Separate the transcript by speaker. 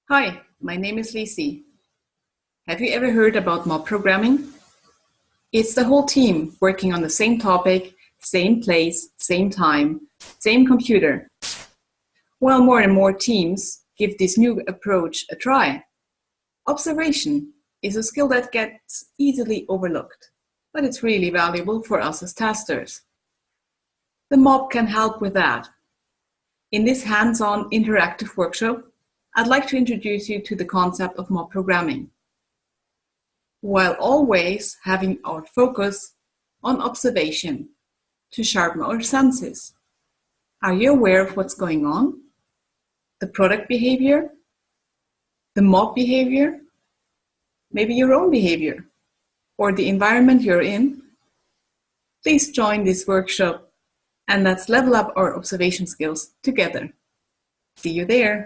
Speaker 1: Hi, my name is Lisi. Have you ever heard about mob programming? It's the whole team working on the same topic, same place, same time, same computer. While more and more teams give this new approach a try. Observation is a skill that gets easily overlooked, but it's really valuable for us as testers. The mob can help with that. In this hands-on interactive workshop, I'd like to introduce you to the concept of mob programming, while always having our focus on observation to sharpen our senses. Are you aware of what's going on? The product behavior? The mob behavior? Maybe your own behavior? Or the environment you're in? Please join this workshop and let's level up our observation skills together. See you there.